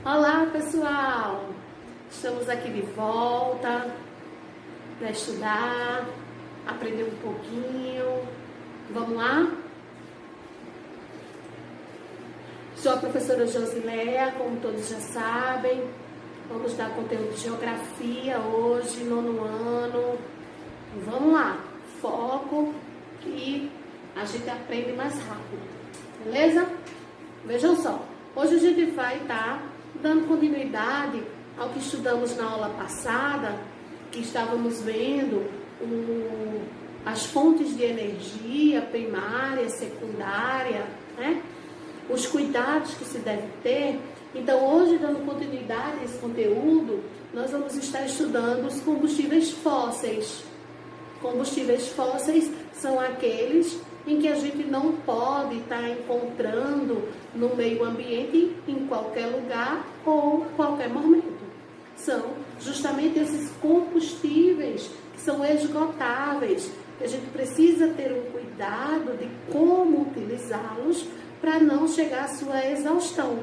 Olá, pessoal! Estamos aqui de volta para estudar, aprender um pouquinho. Vamos lá? Sou a professora Josileia, como todos já sabem. Vamos dar conteúdo de geografia hoje, 9º ano. Vamos lá, foco que a gente aprende mais rápido, beleza? Vejam só, hoje a gente vai estar dando continuidade ao que estudamos na aula passada, que estávamos vendo as fontes de energia primária, secundária, né? Os cuidados que se deve ter. Então, hoje, dando continuidade a esse conteúdo, nós vamos estar estudando os combustíveis fósseis. Combustíveis fósseis são aqueles em que a gente não pode estar encontrando no meio ambiente em qualquer lugar ou qualquer momento. São justamente esses combustíveis que são esgotáveis, que a gente precisa ter um cuidado de como utilizá-los para não chegar à sua exaustão,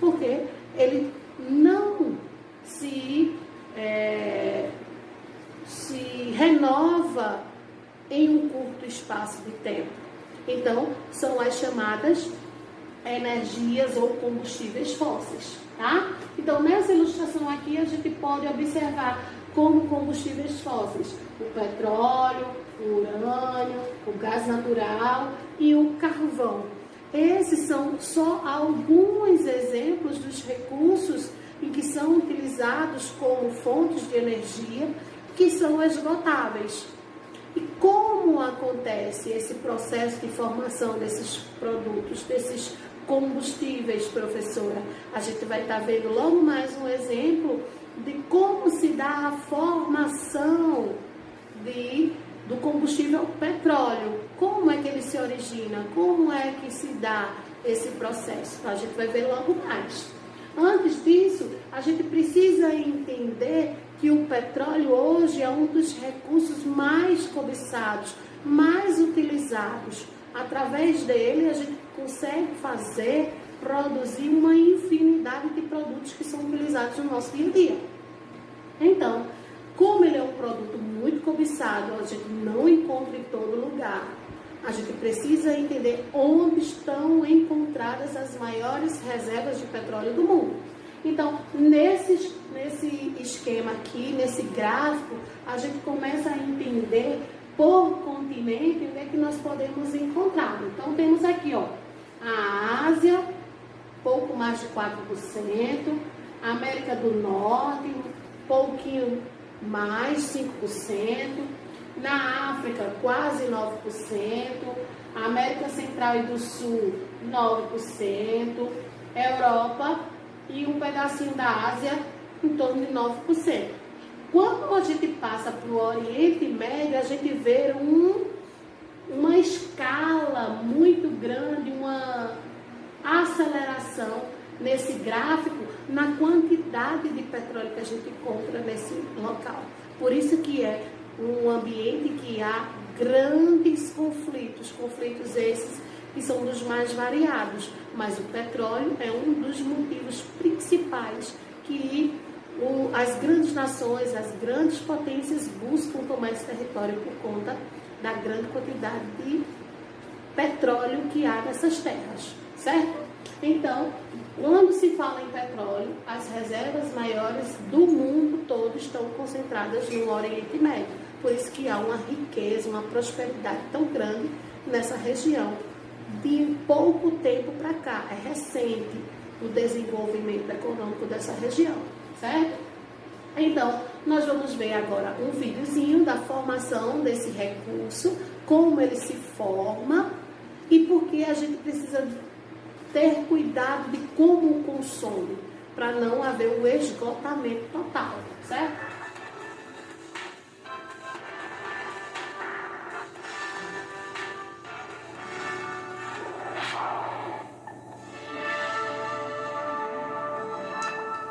porque ele não se renova em um curto espaço de tempo. Então, são as chamadas energias ou combustíveis fósseis, tá? Então, nessa ilustração aqui, a gente pode observar como combustíveis fósseis o petróleo, o urânio, o gás natural e o carvão. Esses são só alguns exemplos dos recursos em que são utilizados como fontes de energia que são esgotáveis. E como acontece esse processo de formação desses produtos, desses combustíveis, professora? A gente vai estar vendo logo mais um exemplo de como se dá a formação do combustível petróleo. Como é que ele se origina? Como é que se dá esse processo? A gente vai ver logo mais. Antes disso, a gente precisa entender que o petróleo hoje é um dos recursos mais cobiçados, mais utilizados. Através dele, a gente consegue produzir uma infinidade de produtos que são utilizados no nosso dia a dia. Então, como ele é um produto muito cobiçado, a gente não encontra em todo lugar. A gente precisa entender onde estão encontradas as maiores reservas de petróleo do mundo. Então, nesse esquema aqui, nesse gráfico, a gente começa a entender por continente onde é que nós podemos encontrar. Então, temos aqui, ó, a Ásia, pouco mais de 4%, a América do Norte, pouquinho mais, 5%, na África, quase 9%, a América Central e do Sul, 9%, Europa e um pedacinho da Ásia, em torno de 9%. Quando a gente passa para o Oriente Médio, a gente vê uma escala muito grande, uma aceleração nesse gráfico na quantidade de petróleo que a gente encontra nesse local. Por isso que é um ambiente que há grandes conflitos esses que são dos mais variados, mas o petróleo é um dos motivos principais que as grandes nações, as grandes potências buscam tomar esse território por conta da grande quantidade de petróleo que há nessas terras, certo? Então, quando se fala em petróleo, as reservas maiores do mundo todo estão concentradas no Oriente Médio. Por isso que há uma riqueza, uma prosperidade tão grande nessa região. De pouco tempo para cá, é recente o desenvolvimento econômico dessa região, certo? Então, nós vamos ver agora um videozinho da formação desse recurso, como ele se forma e por que a gente precisa ter cuidado de como o consome, para não haver o esgotamento total, certo?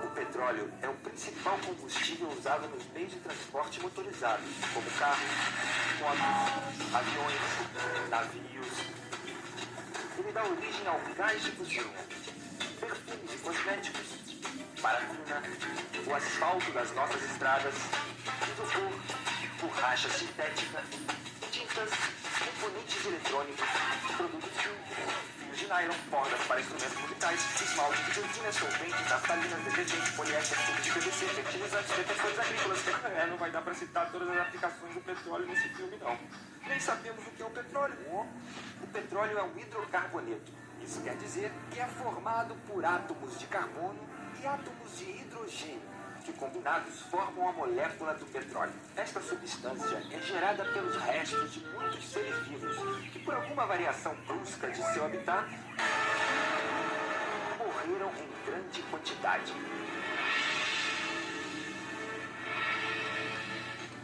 O petróleo é o principal combustível usado nos meios de transporte motorizados, como carros, motos, aviões, navios. Ele dá origem ao gás de cozinha, perfumes e cosméticos, gasolina, o asfalto das nossas estradas, isopor, borracha sintética, tintas, componentes eletrônicos, produtos químicos, fios de nylon, cordas para instrumentos musicais, esmalte, benzina, solventes, naftalinas, detergente, poliéster, tubo de PVC, fertilizantes, defensores agrícolas. Não vai dar para citar todas as aplicações do petróleo nesse filme, não. Nem sabemos o que é o petróleo. O petróleo é um hidrocarboneto. Isso quer dizer que é formado por átomos de carbono e átomos de hidrogênio, que combinados formam a molécula do petróleo. Esta substância é gerada pelos restos de muitos seres vivos, que por alguma variação brusca de seu habitat, morreram em grande quantidade.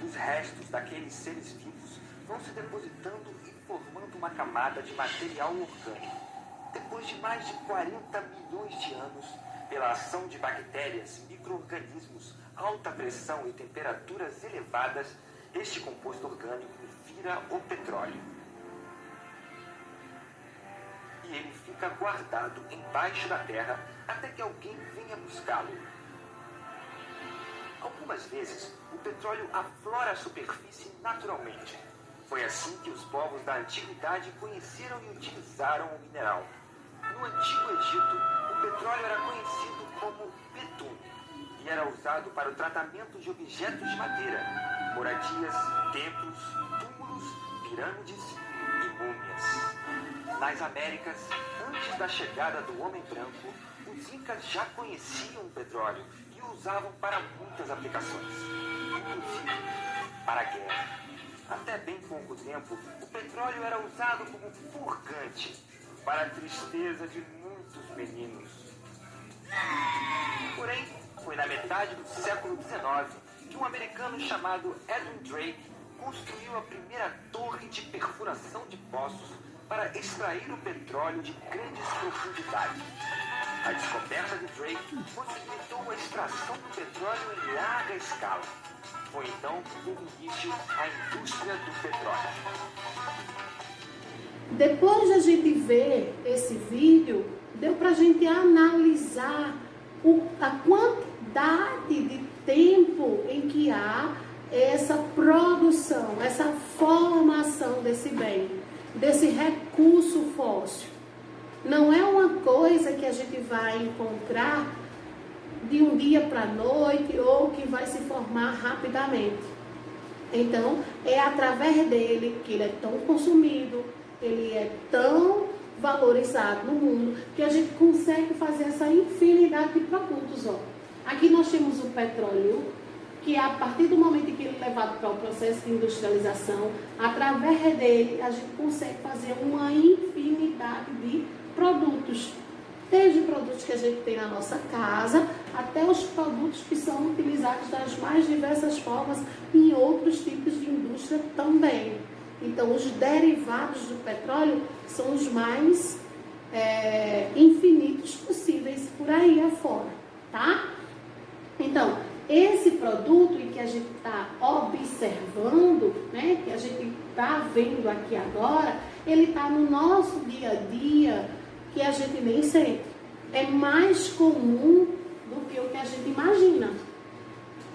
Os restos daqueles seres vivos vão se depositando e formando uma camada de material orgânico. Depois de mais de 40 milhões de anos, pela ação de bactérias, micro-organismos, alta pressão e temperaturas elevadas, este composto orgânico vira o petróleo. E ele fica guardado embaixo da terra até que alguém venha buscá-lo. Algumas vezes, o petróleo aflora a superfície naturalmente. Foi assim que os povos da antiguidade conheceram e utilizaram o mineral. No Antigo Egito, o petróleo era conhecido como betume e era usado para o tratamento de objetos de madeira, moradias, templos, túmulos, pirâmides e múmias. Nas Américas, antes da chegada do homem branco, os incas já conheciam o petróleo e o usavam para muitas aplicações, inclusive para a guerra. Até bem pouco tempo, o petróleo era usado como purgante, para a tristeza de muitos meninos. Porém, foi na metade do século XIX que um americano chamado Edwin Drake construiu a primeira torre de perfuração de poços para extrair o petróleo de grandes profundidades. A descoberta de Drake possibilitou a extração do petróleo em larga escala. Foi então que teve início a indústria do petróleo. Depois da gente ver esse vídeo, deu para a gente analisar a quantidade de tempo em que há essa produção, essa formação desse bem, desse recurso fóssil. Não é uma coisa que a gente vai encontrar de um dia para a noite ou que vai se formar rapidamente. Então, é através dele que ele é tão consumido, ele é tão valorizado no mundo, que a gente consegue fazer essa infinidade de produtos. Ó. Aqui nós temos o petróleo, que a partir do momento em que ele é levado para o processo de industrialização, através dele a gente consegue fazer uma infinidade de produtos. Desde produtos que a gente tem na nossa casa, até os produtos que são utilizados das mais diversas formas em outros tipos de indústria também. Então, os derivados do petróleo são os mais infinitos possíveis por aí afora, tá? Então, esse produto em que a gente está observando, né, que a gente está vendo aqui agora, ele está no nosso dia a dia, que a gente nem sente. É mais comum do que o que a gente imagina.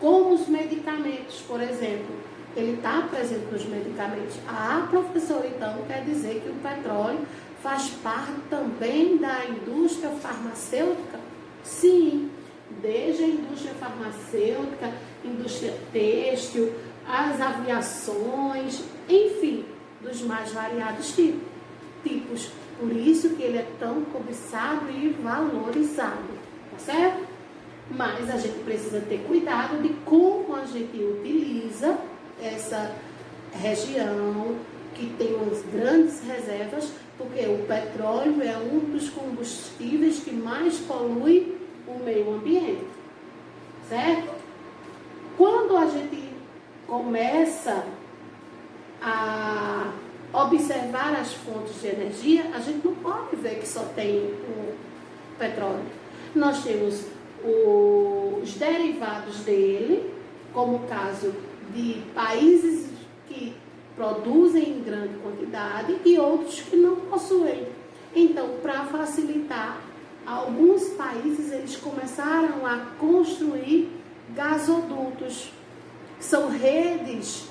Como os medicamentos, por exemplo. Ele está presente nos medicamentos. Ah, professor, então quer dizer que o petróleo faz parte também da indústria farmacêutica? Sim, desde a indústria farmacêutica, indústria têxtil, as aviações, enfim, dos mais variados tipos. Por isso que ele é tão cobiçado e valorizado, tá certo? Mas a gente precisa ter cuidado de como a gente utiliza essa região que tem umas grandes reservas, porque o petróleo é um dos combustíveis que mais polui o meio ambiente, certo? Quando a gente começa a observar as fontes de energia, a gente não pode ver que só tem o petróleo. Nós temos os derivados dele, como o caso de países que produzem em grande quantidade e outros que não possuem. Então, para facilitar alguns países eles começaram a construir gasodutos, que são redes,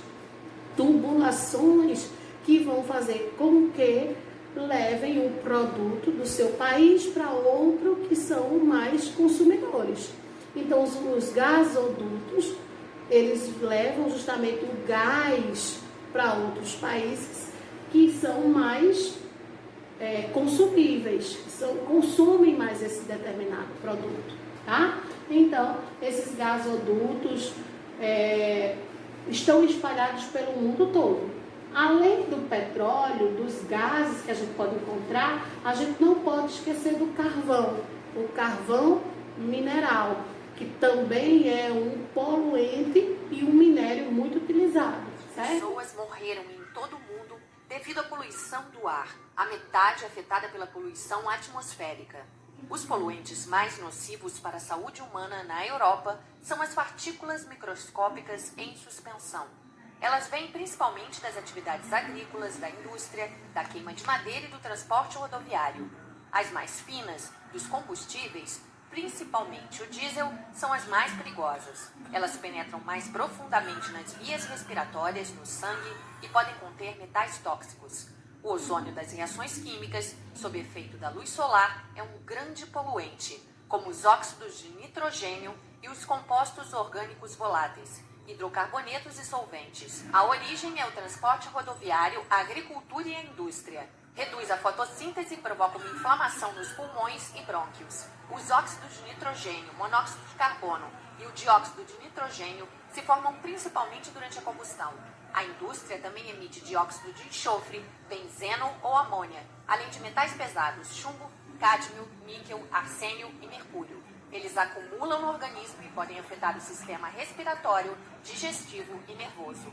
tubulações que vão fazer com que levem o produto do seu país para outro que são mais consumidores. Então, os gasodutos, eles levam justamente o gás para outros países que são mais consumíveis, consumem mais esse determinado produto, tá? Então, esses gasodutos estão espalhados pelo mundo todo. Além do petróleo, dos gases que a gente pode encontrar, a gente não pode esquecer do carvão, o carvão mineral, que também é um poluente e um minério muito utilizado, certo? Pessoas morreram em todo o mundo devido à poluição do ar, a metade afetada pela poluição atmosférica. Os poluentes mais nocivos para a saúde humana na Europa são as partículas microscópicas em suspensão. Elas vêm principalmente das atividades agrícolas, da indústria, da queima de madeira e do transporte rodoviário. As mais finas, dos combustíveis, principalmente o diesel, são as mais perigosas. Elas penetram mais profundamente nas vias respiratórias, no sangue e podem conter metais tóxicos. O ozônio das reações químicas, sob efeito da luz solar, é um grande poluente, como os óxidos de nitrogênio e os compostos orgânicos voláteis, hidrocarbonetos e solventes. A origem é o transporte rodoviário, a agricultura e a indústria. Reduz a fotossíntese e provoca uma inflamação nos pulmões e brônquios. Os óxidos de nitrogênio, monóxido de carbono e o dióxido de nitrogênio se formam principalmente durante a combustão. A indústria também emite dióxido de enxofre, benzeno ou amônia, além de metais pesados, chumbo, cádmio, níquel, arsênio e mercúrio. Eles acumulam no organismo e podem afetar o sistema respiratório, digestivo e nervoso.